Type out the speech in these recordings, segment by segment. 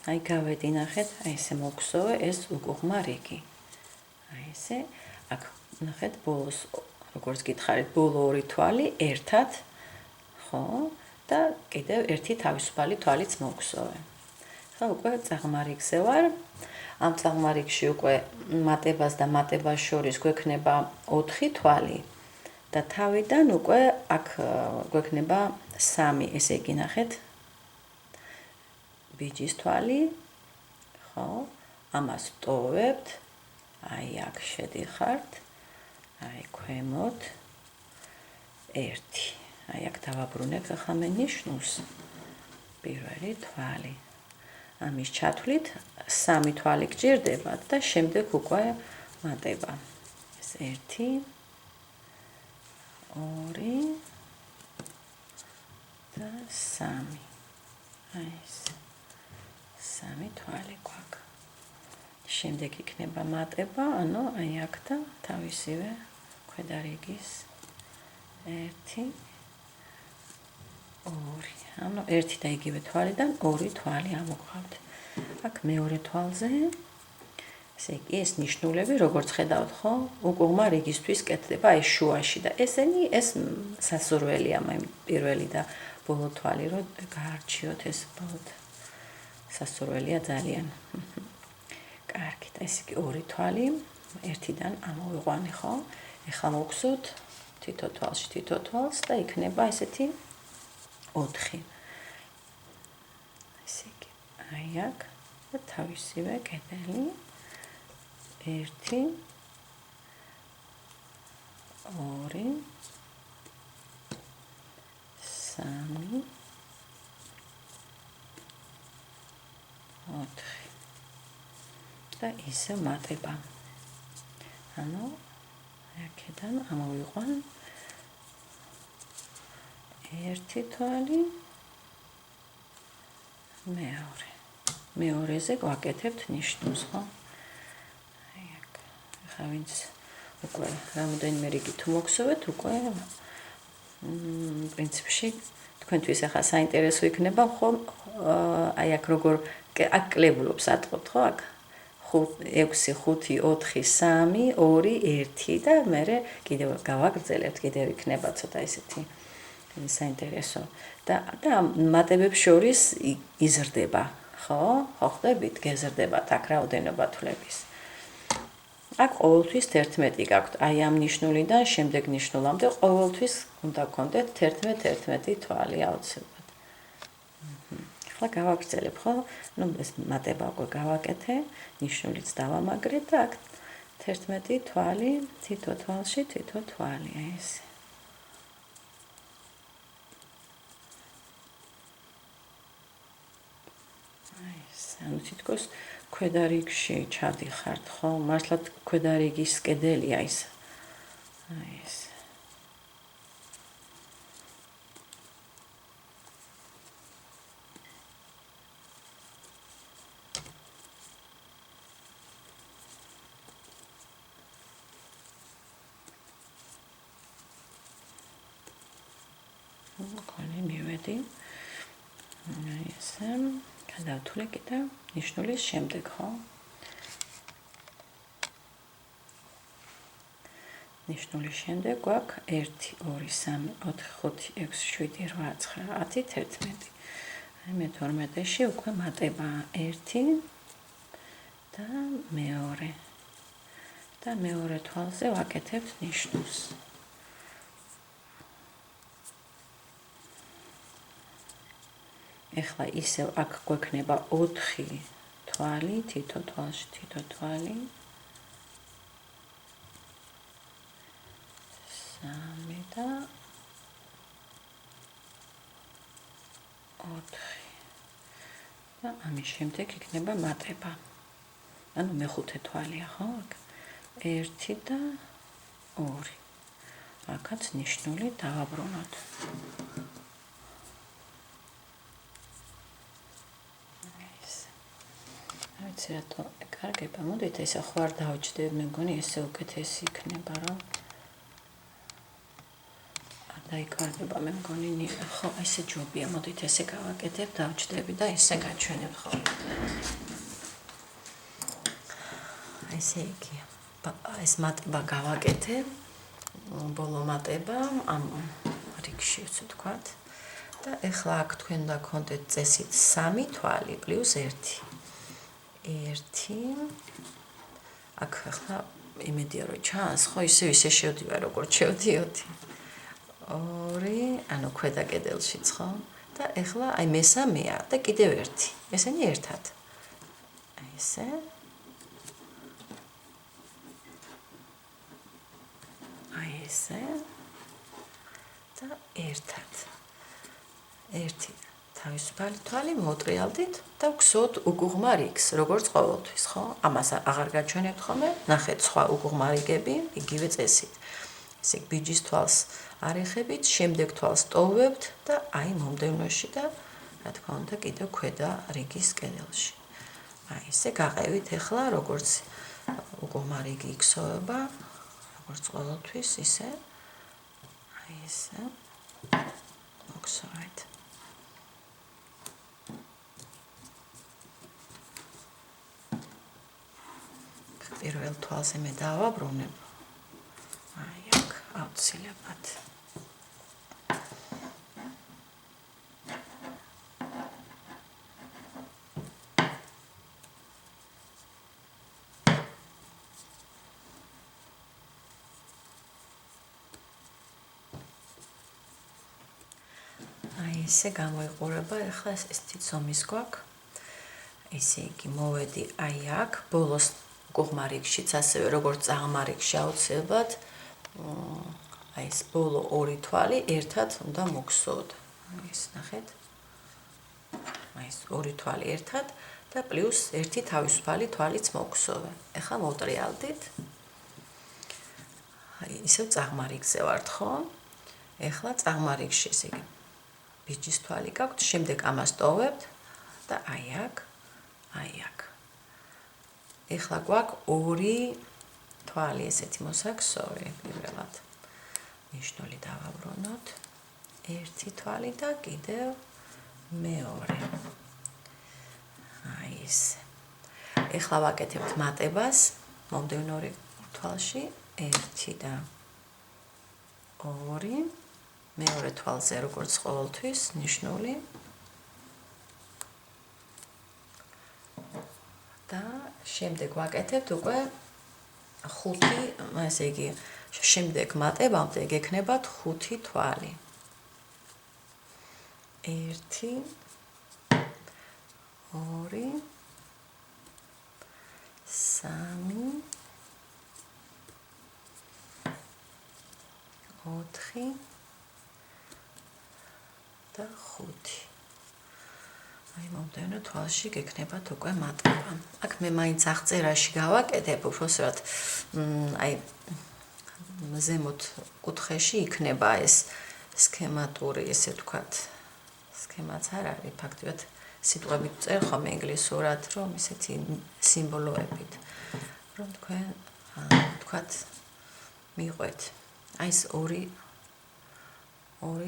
აი გავედი ნახეთ, აი ესე მოგხსოვე ეს უკუღმა რიგი. აი ესე, აქ ნახეთ ბოლოს, როგორც გითხარით, ბოლო ორი თვალი ერთად, ხო? და კიდევ ერთი თავისუფალი თვალიც მოგხსოვე. ხო, უკვე წაღმარიგზე ვარ. ამ წაღმარიგში უკვე მატებას და მატებას შორის გვექნება 4 თვალი და თავიდან უკვე აქ გვექნება 3, ესე იგი ნახეთ. ბიჯის თვალი, ხო? ამას ვტოვებთ. აი აქ შედიხართ. აი ქვემოთ 1. აი აქ დავაბრუნებთ ახლა მე ნიშნულს. პირველი თვალი. ამის ჩათვლით 3 თვალი გჭირდებათ და შემდეგ უკვე მატება. ეს 1 2 და 3. აი ეს 3 თვალი გვაქვს. შემდეგ იქნება მატება, ანუ აი აქ და თავისივე ქვედა რიგის 1 2. ანუ 1 და იგივე თვალიდან 2 თვალი ამოყავთ. აქ მეორე თვალზე ესე იგი ეს ნიშნულები, როგორც ხედავთ, ხო? უკუღმა რიგისთვის კეთდება აი შუაში და ესენი ეს სასურველია, პირველი და ბოლო თვალი რო გაარჩიოთ ეს ბოლოდ. სასურველია ძალიან. კარგით, ეს იგი 2 თვალი, 1-დან ამოვიყვანი, ხო? ეხლა მოგხსოვთ თითო თვალში თითო თვალს და იქნება ესეთი 4. ესე იგი, აი აქ და თავისივე კედელი 1 2 3 4 და ისე მატება. ანუ აქედან ამოვიყვან 1 თვალი მეორე. მეორეზე გვაკეთებთ ნიშნულს, ხო? აი აქ. ახლა ვინც უკვე რამოდენიმე რიგი თუ მოგხსოვეთ, უკვე პრინციპში თქვენთვის ახლა საინტერესო იქნება, ხო? აი აქ როგორ აქ კლებულობს ატყობთ, ხო? აქ 6 5 4 3 2 1 და მე კიდევ გავაგრძელებთ, კიდევ იქნება ცოტა ესეთი საინტერესო და მატებებს შორის იზრდება, ხო? ხო ხდებით, გეზრდებათ აქ რაოდენობა თვლების. აქ ყოველთვის 11 გაქვთ, აი ამ ნიშნულიდან შემდეგ ნიშნულამდე ყოველთვის უნდა გქონდეთ 11 თვალი აუცილებლად. ახლა გავაგრძელებ, ხო? ნუ ეს მატება უკვე გავაკეთე, ნიშნულიც დავამაგრე და აქ 11 თვალი, თითო თვალში თითო თვალი, ეს. ანუ თითქოს ქვედა რიგში ჩადიხართ, ხო? მართლაც ქვედა რიგის კედელია ის. აი ეს. მოკონი მივედი. აი ესე. გადავთვლე კიდევ ნიშნულის შემდეგ, ხო? ნიშნულის შემდეგ გვაქვს 1 2 3 4 5 6 7 8 9 10 11. აი მე-12-ში უკვე მატება 1 და მეორე. და მეორე თვალზე ვაკეთებთ ნიშნულს. ეხლა ისევ აქ გვექნება 4 თვალი, თითო თვალში თითო თვალი. 3 და 4. და ამის შემდეგ იქნება მატება. ანუ მეხუთე თვალია, ხო? აქ 1 და 2. აქაც ნიშნული დავაბრუნოთ. ვიცი რატო კარგება, მოდით ეს ახლა არ დავჭდებ, მე მგონი ესე უკეთესი იქნება, რომ აქ დაიკარგება მე მგონი ხო ესე ჯობია მოდით ესე გავაკეთებ დავჭდები და ესე გაჩვენებ ხო ესე იგი ეს მატება გავაკეთებ ბოლო მატება ამ რიგში ვცე თქვათ და ეხლა აქ თქვენ უნდა გქონდეთ წესით 3 თვალი პლუს 1 აქ ახლა იმედია რომ ჩანს ხო ისე შევდივარ როგორც შევდიოდი 2 ანუ ქვედა კედელშიც ხო და ეხლა აი მესამეა და კიდევ 1 ესენი ერთად აი ესე აი ესე და ერთად ერთი თავისუფალი თვალი მოუტრიალდით და ვგზოთ უგუღმა რიგს როგორც ყოველთვის ხო ამას აღარ გაჩვენებთ ხოლმე ნახეთ სხვა უგუღმა რიგები იგივე წესით ესე ბიჯის თვალს არ ეხებით შემდეგ თვალს ტოვებთ და აი მომდევნოში და რა თქმა უნდა კიდევ ქვედა რიგის კედელში აი ესე გაყევით ეხლა როგორც უგუღმა რიგი იქსოვება როგორც ყოველთვის ისე აი ესე მოგსოვეთ პირველ თვალზე მე დავაბრუნებ აი აქ აუცილებლად აი ესე გამოიყურება ახლა ეს თითომის გვაქვს ესე იგი მოვედი აი აქ ბოლოს უგუღმა რიგშიც ასევე როგორც წაღმა რიგში აუცილებლად აი ეს ბოლო 2 თვალი ერთად უნდა მოგსოვოთ აი ეს ნახეთ აი ეს 2 თვალი ერთად და პლუს 1 თავისუფალი თვალიც მოგსოვე ახლა მოუტრიალდით აი ისევ წაღმა რიგზე ვართ ხო ახლა წაღმა რიგში ესე იგი ბიჯის თვალი გაქვთ შემდეგ ამას ტოვებთ და აი აქ ეხლა გვაქვს 2 თვალი ესეთი მოსაქსოვი პირველად ნიშნული დავაბრუნოთ 1 თვალი და კიდევ მეორე აი ეს ეხლა ვაკეთებთ მატებას მომდევნო თვალში 1 და 2 მეორე თვალზე როგორც ყოველთვის ნიშნული და შემდეგ ვაკეთებთ უკვე 5 ესე იგი შემდეგ მატებამდე გექნებათ 5 თვალი 1 2 3 4 და 5 აი მომდევნო თვალში გექნებათ უკვე მატება. აქ მე მაინც აღწერაში გავაკეთებ, უბრალოდ აი ზემოთ კუთხეში იქნება ეს სქემატური, ესე ვთქვათ, სქემაც არ არის, ფაქტობრივად სიტყვებით წერ ხომ ინგლისურად, რომ ისეთი სიმბოლოებით, რომ თქვენ ვთქვათ მიყვეთ. აი ეს ორი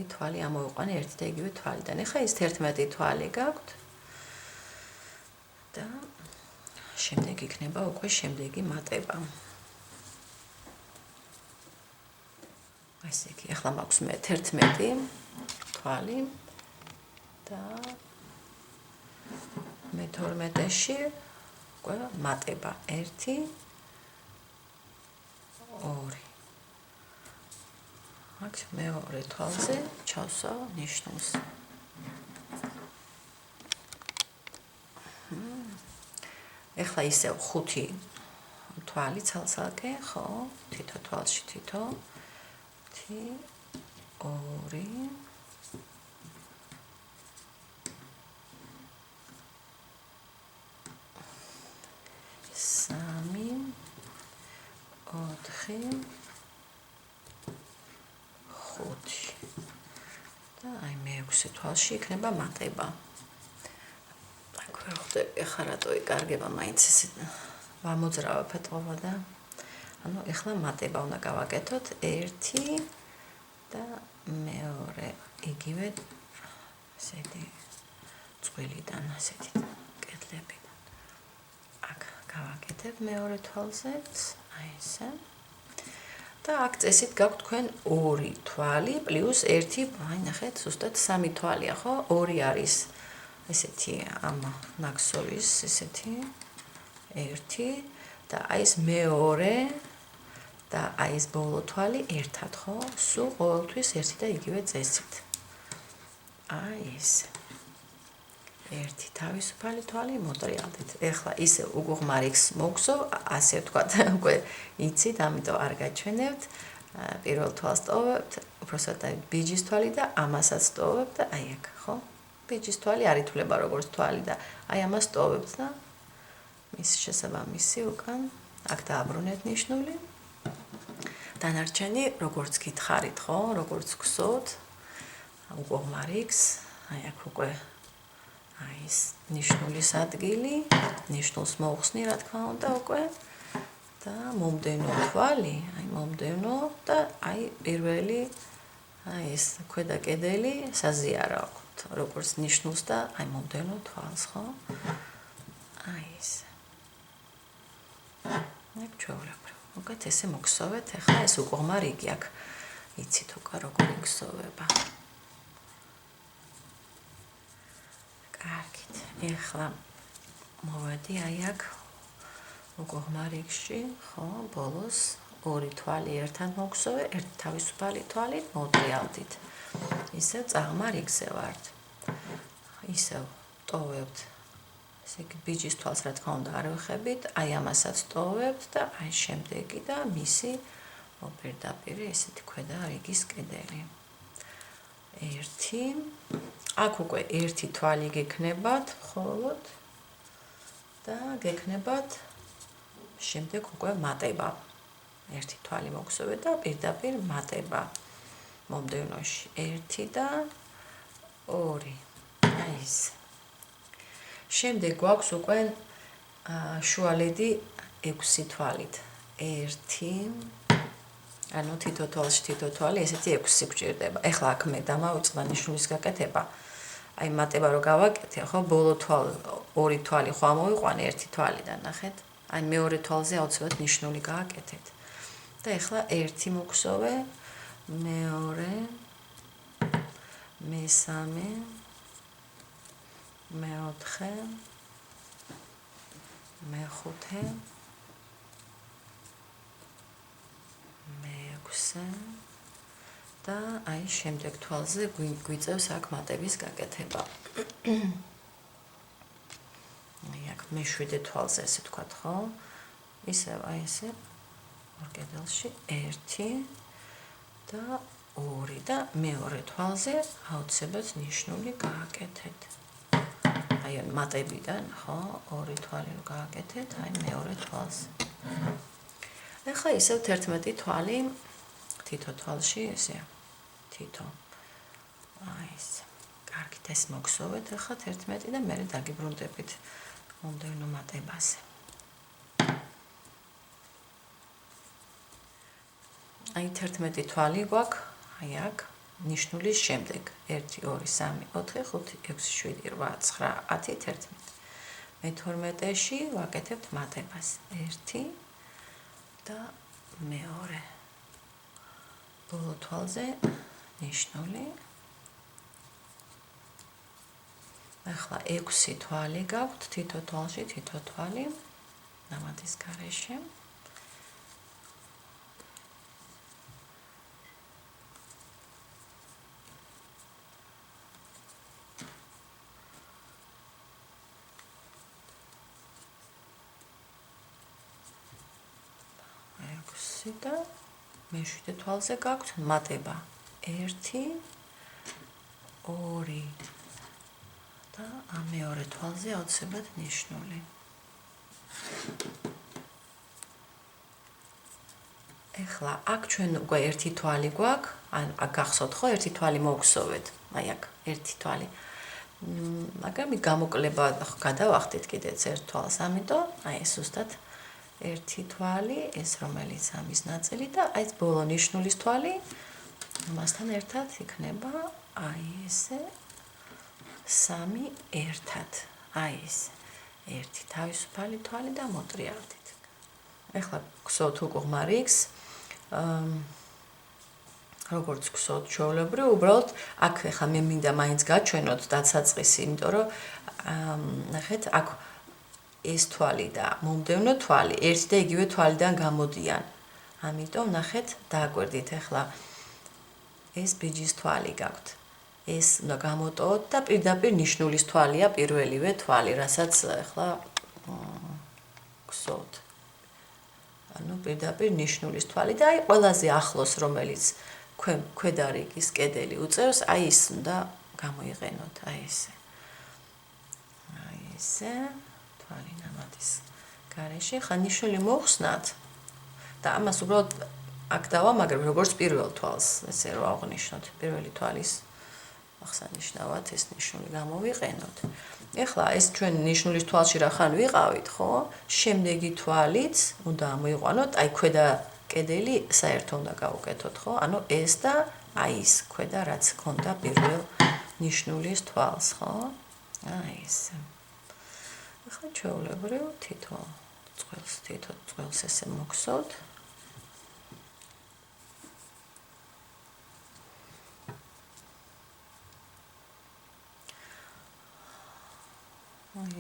თვალი ამოვიყვანე ერთი და იგივე თვალიდან. ეხლა ის 11 თვალი გაქვთ და შემდეგ იქნება უკვე შემდეგი მატება. ესე იგი, ეხლა მაქვს მე 11 თვალი და მე 12-ში უკვე მატება 1 2 აქ მეორე თვალზე ჩავსავ ნიშნულს. ეხლა ისევ 5 თვალი ცალ-ცალკე, ხო? თითო თვალში თითო 1 2 3 4 და აი მე-6 თვალში იქნება მატება. აქ ვერ ხვდები ახლა რატო იკარგება მაინც ესე ვამოძრავა ფეთყობა და ანუ ეხლა მატება უნდა გავაკეთოთ 1 და მეორე იგივე ესეთი წვილიდან ასეთი კედლებიდან. აქ გავაკეთებ მეორე თვალზეც, აი ესე. და აქ წესით გაქვთ თქვენ 2 თვალი პლუს 1, აი ნახეთ, ზუსტად 3 თვალია, ხო? 2 არის ესეთი ამ ნაკსოვის ესეთი 1 და აი ეს მეორე და აი ეს ბოლო თვალი ერთად, ხო? სულ ყოველთვის ერთი და იგივე წესით. აი ეს. ერთი თავისუფალი თვალი მოტრიალდით. ეხლა ისე უგუღმარიქს მოგსო, ასე ვთქვათ, უკვე იცით, ამიტომ არ გაჩვენებთ. პირველ თვალს ტოვებთ, უბრალოდ ბიჯის თვალი და ამასაც ტოვებთ და აი აქ, ხო? ბიჯის თვალი არ ითვლება როგორც თვალი და აი ამას ტოვებთ და მის შესაბამისი უკან აქ დააბრუნეთ ნიშნული. დანარჩენი როგორც გითხარით, ხო? როგორც გსოთ, უგუღმარიქს, აი აქ უკვე აი ეს ნიშნულის ადგილი, ნიშნულს მოუხსნი, რა თქმა უნდა, უკვე და მომდევნო თვალი, აი მომდევნო და აი პირველი აი ეს ქვედა კედელი საზიარა აქვთ, როგორც ნიშნულს და აი მომდევნო თვალს, ხო? აი ეს. აი ჩვეულებრივ. უკეთ ესე მოგსოვეთ, ახლა ეს უგუღმა რიგი აქ. იცით უკვე როგორ იგსოვება. კარგით. ეხლა მოვედი აი აქ უგუღმა რიგში, ხო, ბოლოს 2 თვალი ერთად მოგსოვე, ერთი თავისუფალი თვალი მოტრიალდით. ისევ წაღმა რიგზე ვართ. ისევ ტოვებთ. ესე იგი ბიჯის თვალს რა თქმა უნდა არ ვეხებით, აი ამასაც ტოვებთ და აი შემდეგი და მისი მოპირდაპირი ესეთი ქვედა რიგის კედელი. 1 აქ უკვე 1 თვალი გექნებათ მხოლოდ და გექნებათ შემდეგ უკვე მატება. 1 თვალი მოგსოვეთ და პირდაპირ მატება. მომდევნოში 1 და 2. აი ეს. შემდეგ გვაქვს უკვე შუალედი 6 თვალით. 1 ანუ თითო თვალი ესეთი 6 გვჭირდება. ეხლა აქ მე დამავიწყდა ნიშნულის გაკეთება. აი მატება რო გავაკეთე, ხო, ბოლო თვალი 2 თვალი ხო ამოვიყვანე 1 თვალიდან, ნახეთ? აი მეორე თვალზე აუცილებლად ნიშნული გააკეთეთ. და ეხლა 1 მოგსოვე, მეორე, მესამე, მეოთხე, მეხუთე, მეექვსე და აი შემდეგ თვალზე გვიწევს აქ მატების გაკეთება. აი აქ მე-7 თვალზე ესე ვთქვათ, ხო? ისევ აი ესე ორ კედელში 1 და 2 და მეორე თვალზე აუცილებლად ნიშნული გააკეთეთ. აი მატებიდან, ხო, 2 თვალი რო გააკეთეთ, აი მეორე თვალს. ეხლა ისევ 11 თვალი თითო თვალში ესე თითო. აი ეს. კარგით, ეს მოგსოვეთ ახლა 11 და მერე დაგიბრუნდებით მომდევნო მატებაზე. აი 11 თვალი გვაქვს, აი აქ ნიშნულის შემდეგ 1 2 3 4 5 6 7 8 9 10 11. მე-12-ში ვაკეთებთ მატებას. 1 და მეორე. ბოლო თვალზე ნიშნული. ახლა 6 თვალი გაქვთ, თითო თვალში თითო თვალი ნამატის გარეშე. და მე-7 თვალზე გაქვთ მატება. 1 2 და მეორე თვალზე აუცილებლად ნიშნული. ეხლა აქ ჩვენ უკვე 1 თვალი გვაქვს, ან გახსოვთ ხო 1 თვალი მოგსოვეთ. აი აქ 1 თვალი. მაგრამ გამოკლება გადავახდით კიდეც 1 თვალს, ამიტომ აი ეს ზუსტად 1 თვალი, ეს რომელიც ამის ნაწილი და აი ეს ბოლო ნიშნულის თვალი ამასთან ერთად იქნება აი ესე 3 ერთად. აი ეს ერთი თავისუფალი თვალი და მოტრიალდით. ეხლა გსოთ უგუღმა რიგს. როგორც გსოთ ჩვეულებრივ, უბრალოდ აქ ეხლა მე მინდა მაინც გაჩვენოთ დაცაწყისი, იმიტომ რომ ნახეთ, აქ ეს თვალი და მომდევნო თვალი ერთი და იგივე თვალიდან გამოდიან. ამიტომ ნახეთ, დააკვირდით ეხლა ეს ბიჯის თვალი გაქვთ. ეს უნდა გამოტოვოთ და პირდაპირ ნიშნულის თვალია პირველივე თვალი, რასაც ეხლა გსოთ. ანუ პირდაპირ ნიშნულის თვალი და აი ყველაზე ახლოს რომელიც ქვედა რიგის კედელი უწევს, აი ის უნდა გამოიყენოთ, აი ესე. აი ესე თვალი ნამატის გარეშე ხა ნიშნული მოხსნათ და ამას უბრალოდ აქ დავამაგრებ როგორც პირველ თვალს, ესე რომ აღნიშნოთ პირველი თვალის აღსანიშნავად ეს ნიშნული გამოვიყენოთ. ეხლა ეს ჩვენ ნიშნულის თვალში რახან ვიყავით, ხო? შემდეგი თვალიც უნდა ამოიყვანოთ, აი ქვედა კედელი საერთო უნდა გავუკეთოთ, ხო? ანუ ეს და აი ის ქვედა რაც ქონდა პირველ ნიშნულის თვალს, ხო? აი ეს. ეხლა ჩვეულებრივ თითო წყვილს ესე მოგსოთ.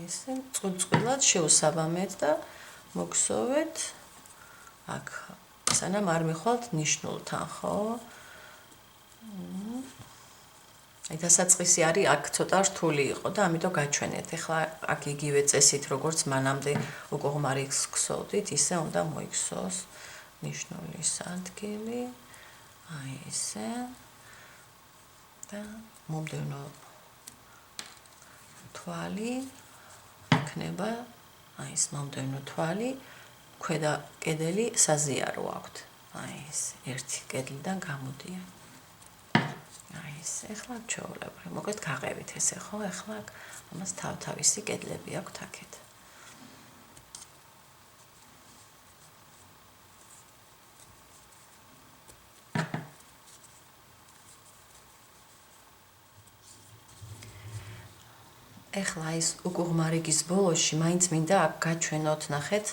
ესე წყვილად შევსაბამეთ და მოგსოვეთ აქ სანამ არ მიხვალთ ნიშნულთან, ხო? აი დასაწყისი არის აქ ცოტა რთული იყო და ამიტომ გაჩვენეთ. ეხლა აქ იგივე წესით როგორც მანამდე უგუღმა რიგს გსოვდით, ისე უნდა მოიქცოს ნიშნულის ადგილი. აი ესე. და მომდევნო თვალი იქნება აი ეს მომდევნო თვალი, ქვედა კედელი საზიარო აქვთ. აი ეს ერთი კედლიდან გამოდიან. აი ეს ეხლა ჩვეულებრივ მოკლედ გაყევით ესე, ხო? ეხლა ამას თავთავისი კედლები აქვთ აქეთ. ეხლა ის უგუღმა რიგის ბოლოში მაინც მინდა აქ გაჩვენოთ, ნახეთ,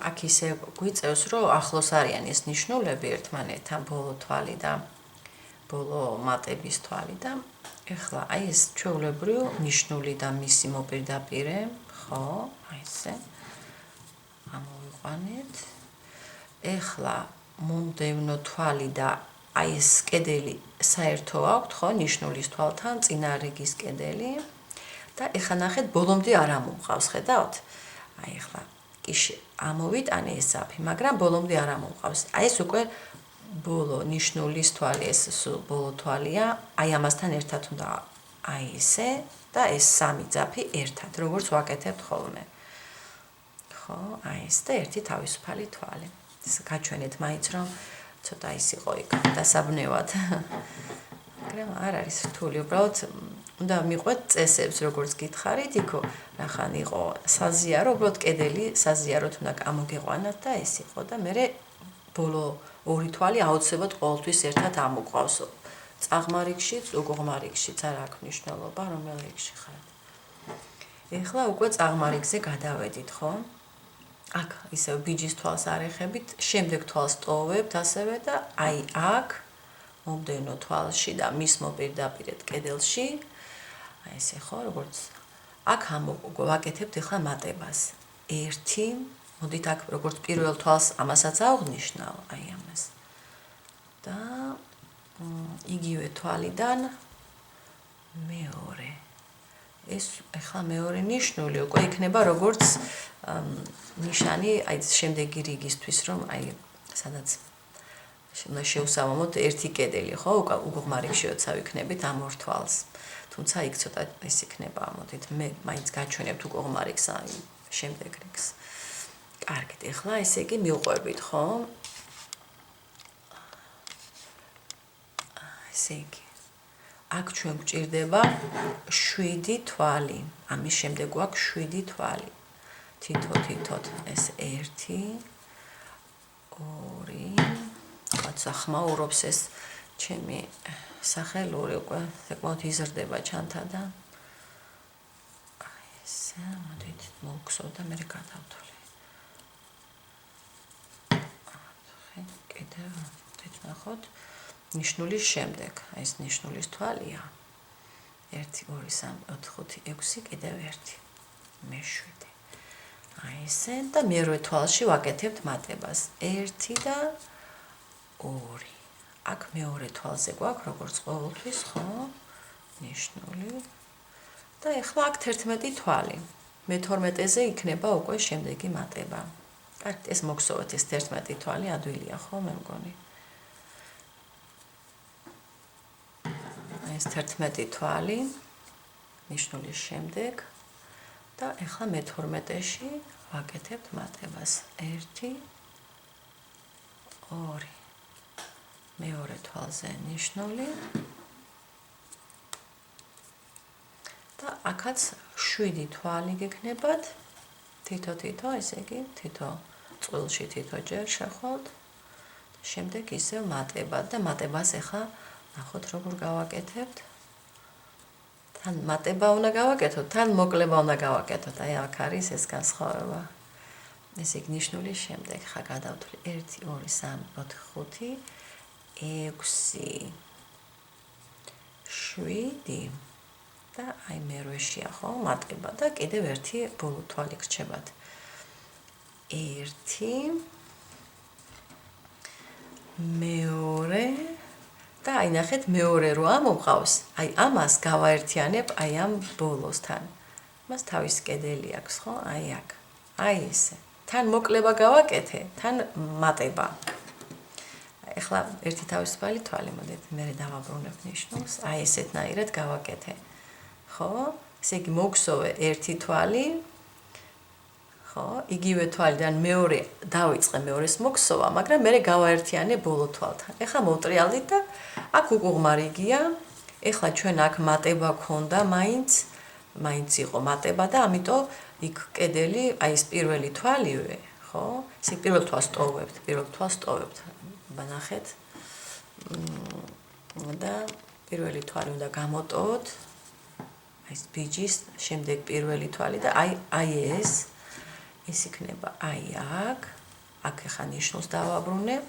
აქ ისე გვიწევს, რომ ახლოს არიან ეს ნიშნულები ერთმანეთთან, ბოლო თვალი და ბოლო მატების თვალი და ეხლა აი ეს ჩვეულებრივ ნიშნული და მისი მოპირდაპირე, ხო? აი ესე. ამოვიყვანეთ. ეხლა მომდევნო თვალი და აი ეს კედელი საერთო აქვთ, ხო? ნიშნულის თვალთან წინა რიგის კედელი. და ეხლა ნახეთ, ბოლომდე არ ამომყავს, ხედავთ? აი ეხლა კი ამოვიტანე ეს ძაფი, მაგრამ ბოლომდე არ ამომყავს. აი ეს უკვე ბოლო ნიშნულის თვალი, ეს ბოლო თვალია, აი ამასთან ერთად უნდა აი ესე და ეს სამი ძაფი ერთად, როგორც ვაკეთებთ ხოლმე. ხო, აი ეს და ერთი თავისუფალი თვალი. ეს გაჩვენეთ მაინც რომ ცოტა ის იყო იქ დასაბნევად. მაგრამ არ არის რთული, უბრალოდ უნდა მიყვეთ წესებს, როგორც გითხარით, იქო ნახან იყო საზიარო, უბრალოდ კედელი საზიაროთ უნდა გამოგეყვანათ და ეს იყო და მე ბოლო ორი თვალი აუცილებლად ყოველთვის ერთად ამოყვავს. წაღმა რიგშიც, უგუღმა რიგშიც არ აქვს მნიშვნელობა, რომელ რიგში ხართ. ეხლა უკვე წაღმა რიგზე გადავედით, ხო? აქ ისევ ბიჯის თვალს არ ეხებით, შემდეგ თვალს ტოვებთ ასევე და აი აქ მომდევნო თვალში და მის მოპირდაპირედ კედელში აი ესე ხო, როგორც აქ ვაკეთებთ ეხლა მატებას. 1 მოდით აქ როგორც პირველ თვალს ამასაც აღვნიშნავ, აი ამას. და იგივე თვალიდან მეორე. ეს ეხლა მეორე ნიშნული უკვე იქნება როგორც ნიშანი აი შემდეგი რიგისთვის, რომ აი სადაც უნდა შევსაბამოთ ერთი კედელი, ხო? უგუღმა რიგში როცა ვიქნებით ამ ორ თვალს. თუმცა იქ ცოტა ეს იქნება, მოდით მე მაინც გაჩვენებთ უგუღმა რიგს, აი შემდეგ რიგს. კარგით, ეხლა ესე იგი მივყვებით, ხო? ესე იგი აქ ჩვენ გვჭირდება 7 თვალი. ამის შემდეგ გვაქვს 7 თვალი. თითო ეს 1 2 ხაცა ხმაურობს ეს ჩემი სახელური უკვე საკმაოდ იზრდება ჩანთა და ესე მოდით მოვხსოვ და მე გადავთვლი. კიდევ მოდით ნახოთ ნიშნულის შემდეგ. ეს ნიშნულის თვალია. 1 2 3 4 5 6 კიდევ 1. მე-7. ესე და მეორე თვალში ვაკეთებთ მატებას. 1 და 2. აქ მეორე თვალზე გვაქვს როგორც ყოველთვის, ხო? ნიშნული. და ეხლა აქ 11 თვალი. მე-12-ზე იქნება უკვე შემდეგი მატება. კარგით, ეს მოგხსოვეთ, ეს 11 თვალი ადვილია, ხო, მე მგონი. ეს 11 თვალი ნიშნულის შემდეგ და ეხლა მე-12-ში ვაკეთებთ მატებას. 1 2 მეორე თვალზე ნიშნული და აქაც 7 თვალი გექნებათ. თითო, ესე იგი, თითო წყვილში თითოჯერ შეხვალთ. შემდეგ ისევ მატებად და მატებას ახლა ნახოთ როგორ გავაკეთებთ. თან მატება უნდა გავაკეთოთ, თან მოკლება უნდა გავაკეთოთ. აი აქ არის ეს განსხვავება. ესე იგი ნიშნულის შემდეგ ხა გადავთვლი 1 2 3 4 5 6 7 და აი მერვეშია ხო მატება და კიდევ ერთი ბოლო თვალი გრჩებათ. 1 მეორე და აი ნახეთ მეორე რო ამოყავს, აი ამას გავაერთიანებ აი ამ ბოლოსთან. მას თავის კედელი აქვს, ხო? აი აქ. აი ესე. თან მოკლება გავაკეთე, თან მატება. ეხლა ერთი თავისუფალი თვალი მოდით, მე დავაბრუნებ ნიშნულს. აი ესეთნაირად გავაკეთე. ხო? ესე იგი მოგხსოვე ერთი თვალი. ხო? იგივე თვალიდან მეორე დავიწყე მეორეს მოგხსოვა, მაგრამ მე გავაერთიანე ბოლო თვალთან. ეხლა მოვტრიალდით და აქ უგუღმარიგია. ეხლა ჩვენ აქ მატება ქონდა მაინც იყო მატება და ამიტომ იქ კედელი, აი ეს პირველი თვალივე, ხო? ესე პირველ თვალს ტოვებთ. ბანახეთ. და პირველი თვალი უნდა გამოტოვოთ. აი ეს ბიჯის შემდეგ პირველი თვალი და აი ეს იქნება აი აქ ახლა ნიშნულს დავაბრუნებ.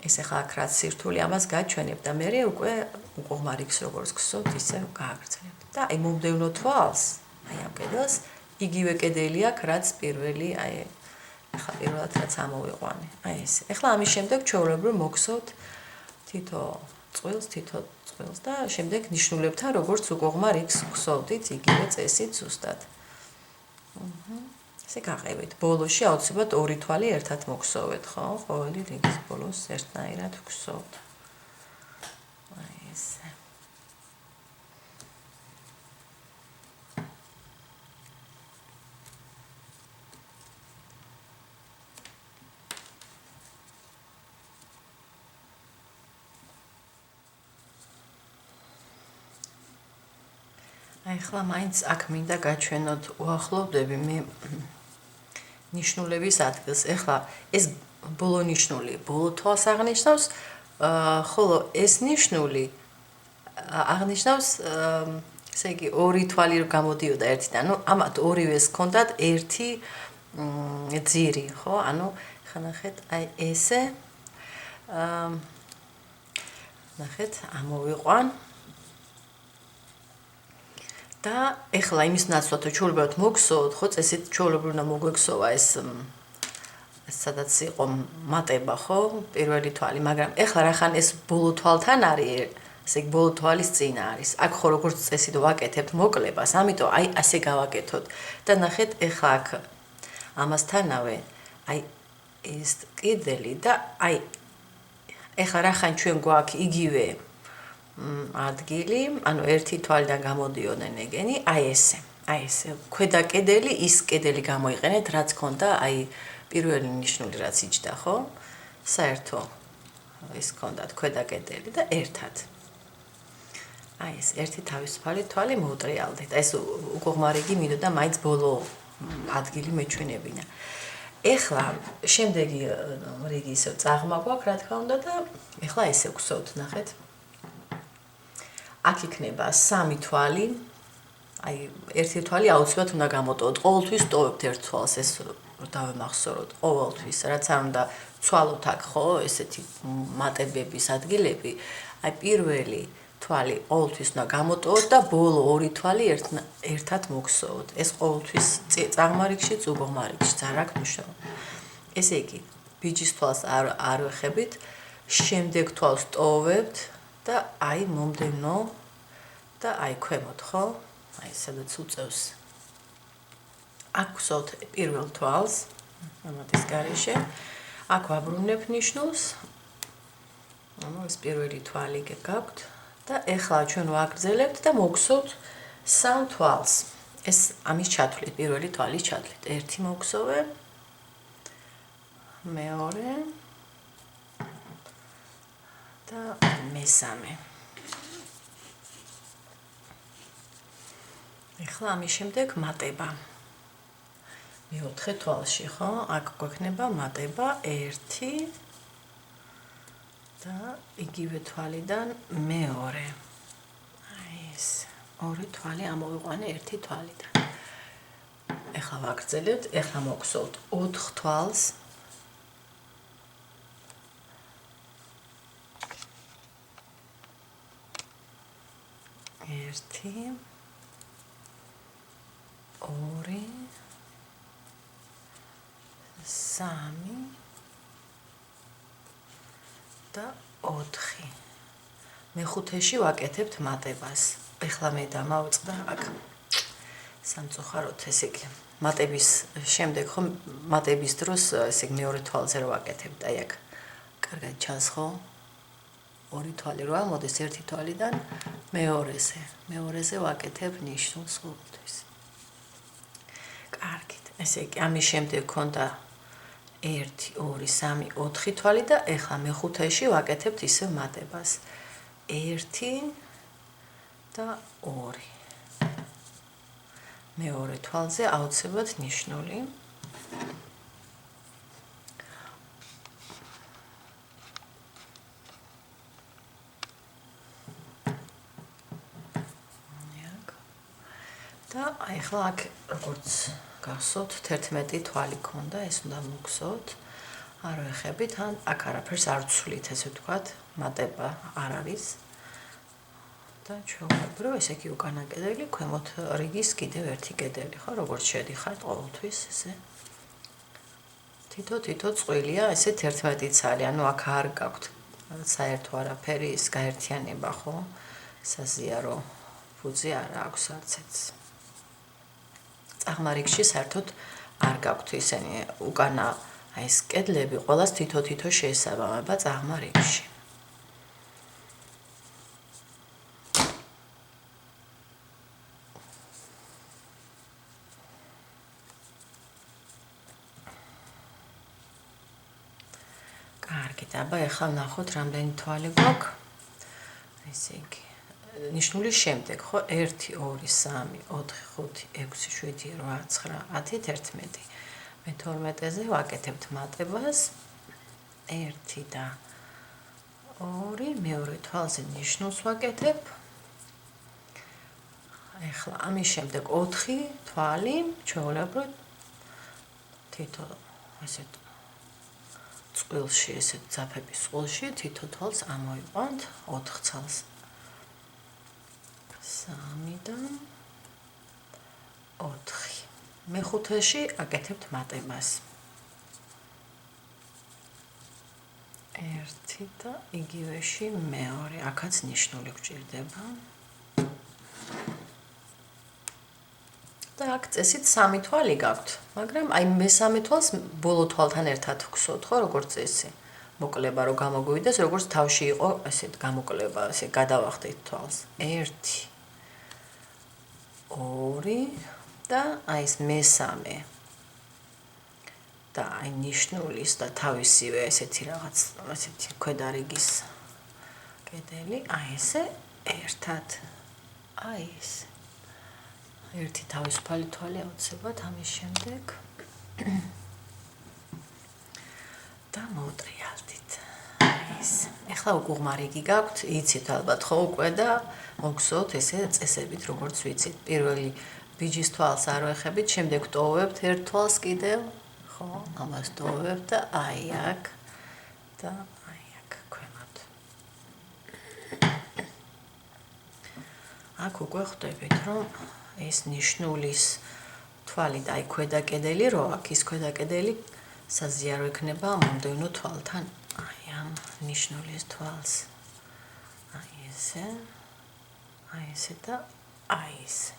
ეს ახლა აქ რაც სირთული ამას გაჩვენებ და მე უკვე უყურმარიგს როგორც გსოვთ ისე გააგრძელებთ. და აი მომდევნო თვალს, აი ამ კედელს იგივე კედელი აქვს რაც პირველი, აი ახლა პირველად რაც ამოვიყვანე. აი ეს. ახლა ამის შემდეგ ჩვეულებრივ მოგხსოვთ თითო წყვილს და შემდეგ ნიშნულებთან როგორც უყურმარიგს გსოვდით იგივე წესით ზუსტად. ესე გაყევით. ბოლოში აუცილებლად ორი თვალი ერთად მოგხსოვეთ, ხო? ყოველი რიგის ბოლოს ერთნაირად გხსოვთ. აი ესე. აი ახლა მაინც აქ მინდა გაჩვენოთ უახლოვდები მე ნიშნულების ადგილს. ეხლა ეს ბოლო ნიშნული ბოლო თვალს აღნიშნავს, ხოლო ეს ნიშნული აღნიშნავს, ესე იგი ორი თვალი რო გამოდიოდა ერთიდან, ну ამათ ორივეს ჰქონდათ ერთი ძირი, ხო? ანუ ხა ნახეთ, აი ესე ნახეთ, ამოვიყვან და ეხლა იმის ნაცვლად ჩვეულებრივად მოგხსოვოთ, ხო, წესით ჩვეულებრივ უნდა მოგვექსოვა ეს სადაც იყო მატება, ხო, პირველი თვალი, მაგრამ ეხლა რახან ეს ბოლო თვალთან არის, ესე იგი ბოლო თვალის წინ არის. აქ ხო როგორც წესით ვაკეთებთ მოკლებას, ამიტომ აი ასე გავაკეთოთ. და ნახეთ, ეხლა აქ ამასთანავე აი ეს კედელი და აი ეხლა რახან ჩვენ გვაქვს იგივე ადგილი, ანუ ერთი თვალიდან გამოდიოდნენ ეგენი, აი ესე. ქვედა კედელი, ის კედელი გამოიყენეთ, რაც ქონდა, აი პირველი ნიშნული რაც იჯდა, ხო? საერთო ის ქონდათ ქვედა კედელი და ერთად. აი ეს ერთი თავისუფალი თვალი მოვტრიალდით. ეს უყურმარიგი მინდოდა მაინც ბოლო ადგილი მეჩვენებინა. ეხლა შემდეგი რიგი ისევ წაღმა გვაქვს, რა თქმა უნდა და ეხლა ესე გვსვოთ, ნახეთ. აქ იქნება 3 თვალი. აი, ერთი თვალი აუცილებლად უნდა გამოტოვოთ. ყოველთვის ტოვებთ ერთ თვალს, ეს დავემახსოვროთ, ყოველთვის, რაც არ უნდა ცვალოთ აქ, ხო, ესეთი მატებების ადგილები. აი, პირველი თვალი ყოველთვის უნდა გამოტოვოთ და ბოლო 2 თვალი ერთად მოგსოვოთ. ეს ყოველთვის წაღმა რიგშიც, უგოღმა რიგშიც არ აქვს მნიშვნელობა. ესე იგი, ბიჯის თვალს არ ვეხებით, შემდეგ თვალს ტოვებთ და აი მომდევნო და აი ქვემოთ, ხო? აი, სადაც უწევს. აქ ვსვოთ პირველ თვალს, ამათის გარეშე. აქ ვაბრუნებ ნიშნულს. ეს პირველი თვალი გაქვთ და ეხლა ჩვენ ვაგრძელებთ და მოგსოვთ 3 თვალს. ეს ამის ჩათვლით, პირველი თვალის ჩათვლით. ერთი მოგსოვე. მეორე და მესამე. ეხლა ამის შემდეგ მატება. მეოთხე თვალში, ხო? აქ გვექნება მატება 1 და იგივე თვალიდან მეორე. აი ეს 2 თვალი ამოვიყვანე 1 თვალიდან. ეხლა ვაგრძელებთ, ეხლა მოგსოვთ 4 თვალს. 1 2 3 და 4. მეხუთეში ვაკეთებთ მატებას. ეხლა მე დამავწყდა აქ სამწუხაროდ, ესე იგი, მატების შემდეგ ხო, მატების დროს, ესე იგი, მეორე თვალზე რო ვაკეთებთ, აი აქ კარგად ჩანს ხო? 2 თვალი როა მოდის 1 თვალიდან მეორეზე ვაკეთებ ნიშნულს ყოველთვის. კარგით, ესე იგი, ამის შემდეგ ქონდა 1 2 3 4 თვალი და ეხლა მეხუთეში ვაკეთებთ ისევ მატებას. 1 და 2. მეორე თვალზე აუცილებლად ნიშნული. და ეხლა აქ როგორც გახსოვთ 11 თვალი ქონდა, ეს უნდა მოგსოვთ. არ ვეხებით, ან აქ არაფერს არ ვცვლით, ესე ვთქვათ, მატება არ არის. და ჩვეულებრივ, ესე იგი, უკანა კედელი, ქვემოთ რიგის კიდევ ერთი კედელი, ხო, როგორც შედიხართ ყოველთვის, ესე. თითო წყვილია, ესე 11 ცალი, ანუ აქ არ გაქვთ საერთო არაფერი, ის გაერთიანება, ხო? საზიარო ფუძე არ აქვს არცეთს. წაღმა რიგში საერთოდ არ გაქვთ ისინი უკანა აი ეს კედლები ყველას თითო შეესაბამება წაღმა რიგში. კარგით, აბა ეხლა ვნახოთ რამდენი თვალი გვაქვს. ესე იგი ნიშნული შემდეგ, ხო? 1 2 3 4 5 6 7 8 9 10 11. მე-12-ზე ვაკეთებთ მატებას. 1 და 2 მეორე თვალზე ნიშნულს ვაკეთებ. ეხლა ამის შემდეგ 4 თვალი, ჩვეულებრივ თითო ესეთ წყვილში, ესეთ ძაფების წყვილში თითო თვალს ამოვიყვანთ 4 ცალს. 3 და 4. მეხუთეში აკეთებთ მატებას. 1 და იგივეში მეორე, აქაც ნიშნული გვჭირდება. და აქ წესით 3 თვალი გაქვთ, მაგრამ აი მესამე თვალს ბოლო თვალთან ერთად ვქვსოთ, ხო, როგორც წესი. მოკლება რო გამოგვივიდეს, როგორც თავში იყო, ესეთ გამოკლება, ესე გადავახდით თვალს. 1 2 და აი ეს მესამე. და აი ნიშნულის და თავისივე ესეთი რაღაც, ესეთი ქვედა რიგის კედელი, აი ესე ერთად. აი ეს. ერთი თავისუფალი თვალი ავცებათ ამის შემდეგ. და მოუტრიალდით. ეს. ეხლა უგუღმარი გიგაქვთ, იცით ალბათ ხო უკვე და მოგსოთ ესე წესებით როგორც ვიცით. პირველი ბიჯის თვალს არ ვეხებით, შემდეგ ტოვებთ ერთ თვალს კიდევ, ხო? ამას ტოვებთ და აი აქ და აი აქ ქვემოთ. აქ უკვე ხვდებით, რომ ეს ნიშნულის თვალი და აი ქვედა კედელი რო აქ ის ქვედა კედელი საზიარო იქნება მომდევნო თვალთან. აი ამ ნიშნულის თვალს. აი ესე და აი ესე.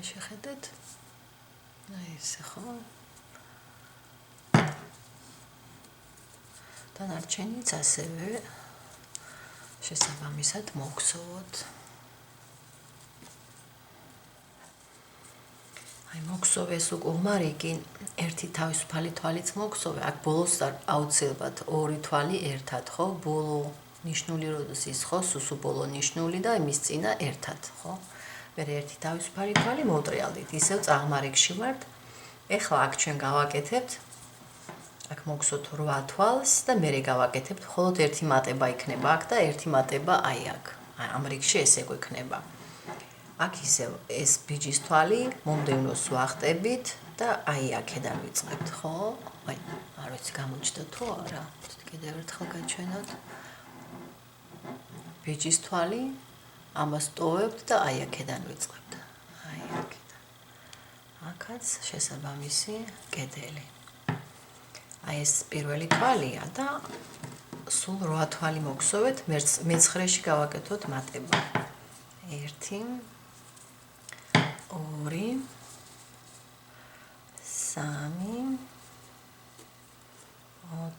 შეხედეთ. აი ესე ხო? დანარჩენიც ასევე შესაბამისად მოგსოვოთ. აი მოგსოვეს უგუღმარი კი ერთი თავისუფალი თვალიც მოგსოვე. აქ ბოლოს აუცილებლად ორი თვალი ერთად, ხო? ბოლო ნიშნული როდოს ის ხო? სუსუ ბოლო ნიშნული და იმის წინა ერთად, ხო? მერე ერთი თავისუფალი თვალი მოვტრიალდით. ისევ წაღმარიგში ვართ. ეხლა აქ ჩვენ გავაკეთებთ. აქ მოგსოთ 8 თვალს და მერე გავაკეთებთ. მხოლოდ ერთი მატება იქნება აქ და ერთი მატება აი აქ. აი ამ რიგში ესე გვექნება. აქ ისევ ეს ბიჯის თვალი მომდევნოს ვახტებით და აი აქედან ვიწყებთ, ხო? აი, არ ვიცი გამოჩნდა თუ არა. კიდევ ერთხელ გაჩვენოთ. ბიჯის თვალი ამას ტოვებთ და აი აქედან ვიწყებთ. აი აქედან. აქაც შესაბამისი კედელი. აი ეს პირველი თვალია და სულ 8 თვალი მოგსოვეთ, მეცხრეში გავაკეთოთ მატება. 1 2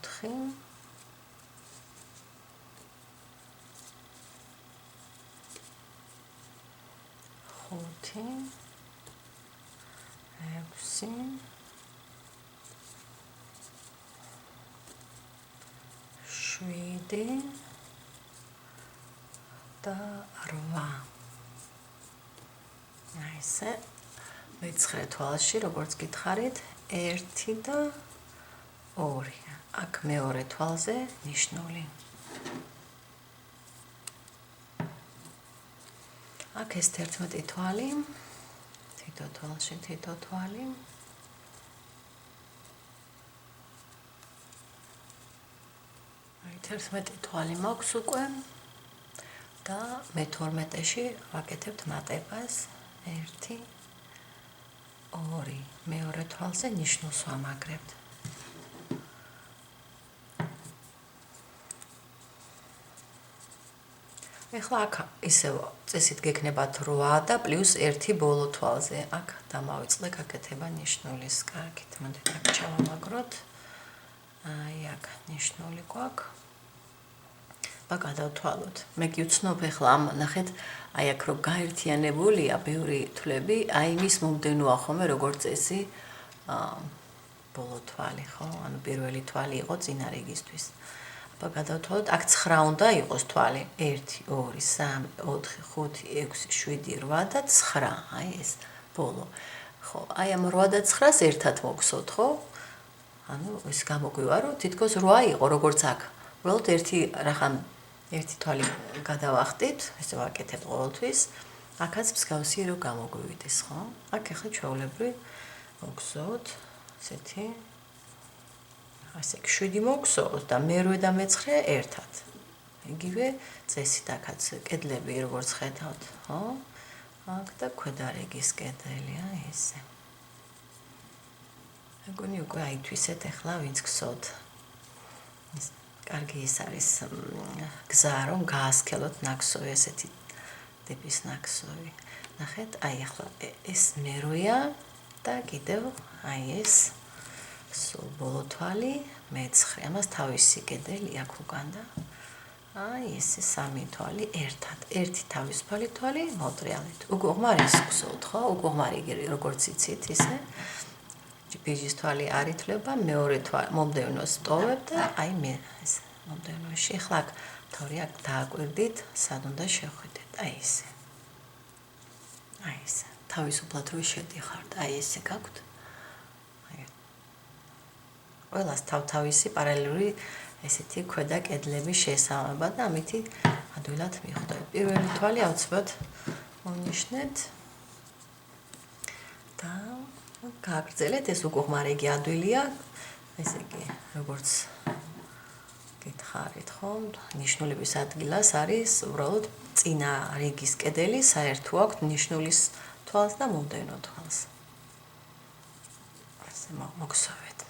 3 4 5 6 7 და 8. აი ესე მეცხრე თვალში როგორც გითხარით 1 და 2. აქ მეორე თვალზე ნიშნული. აქ ეს 11 თვალი, თითო თვალში თითო თვალი. აი 11 თვალი მაქვს უკვე და მე-12-ში ვაკეთებთ მატებას 1 2 მეორე თვალზე ნიშნულს ვამაგრებთ. ეხლა აქ ისევ წესით გექნებათ 8 და პლუს 1 ბოლო თვალზე. აქ დამავიწყდა გაკეთება ნიშნულის. კარგით, მოდით აქ ჩავამაგროთ. აი აქ ნიშნული გვაქვს. გადავთვალოთ. მე გიცნობ ეხლა ამ ნახეთ, აი აქ რო გაერთიანებულია ბევრი თვლები, აი იმის მომდენოა ხოლმე როგორც წესი ბოლო თვალი, ხო? ანუ პირველი თვალი იყო წინა რიგისთვის. გადავთვალოთ, აქ 9 უნდა იყოს თვალი. 1 2 3 4 5 6 7 8 და 9. აი ეს ბოლო. ხო, აი ამ 8 და 9-ს ერთად მოგსოთ, ხო? ანუ ეს გამოგვივა, რომ თითქოს 8 იყო როგორც აქ. უბრალოდ ერთი თვალი გადავახტით, ესე ვაკეთებ ყოველთვის. აქაც მსგავსი რო გამოგვივიდეს, ხო? აქ ახლა ჩვეულებრივ მოგსოთ ესეთი ასე 7 მოგსოთ და მე-8 და მე-9 ერთად. იგივე წესით აქაც კედლები როგორც ხედავთ, ხო? აქ და ქვედა რიგის კედელია ესე. მეგონი უკვე აითვისეთ ახლა ვინც გსოთ. კარგი ის არის გზა რომ გაასქელოთ ნაკსოვი ესეთი ტიპის ნაკსოვი. ნახეთ, აი ახლა ეს მე-8-ია და კიდევ აი ეს სულ ბოლო თვალი მე-9. ამას თავისი კედელი აქვს უკან და აი ესე 3 თვალი ერთად. ერთი თავისუფალი თვალი მოტრიალეთ. უგუღმარის გსოვთ, ხო? უგუღმარი როგორც იცით ისე ბიჯის თვალი არ ითვლება, მეორე თვალი მომდევნოს ტოვებ და აი მე ეს მომდევნოში. ახლა აქ თორე აქ დააკვირდით, სად უნდა შევხვიდეთ. აი ესე. აი ესე. თავისუფლად რო შედიხართ, აი ესე გაქვთ. აი ყველას თავთავისი პარალელური ესეთი ქვედა კედლების შესაბამება და ამითი ადვილად მიხვდებით. პირველი თვალი აუცილებლად მონიშნეთ და გააგრძელეთ, ეს უკუღმარიგი ადვილია, ესე იგი, როგორც გითხარით, ხომ? ნიშნულების ადგილას არის უბრალოდ წინა რიგის კედელი, საერთო აქვს ნიშნულის თვალს და მომდევნო თვალს. ასე მოგსოვეთ.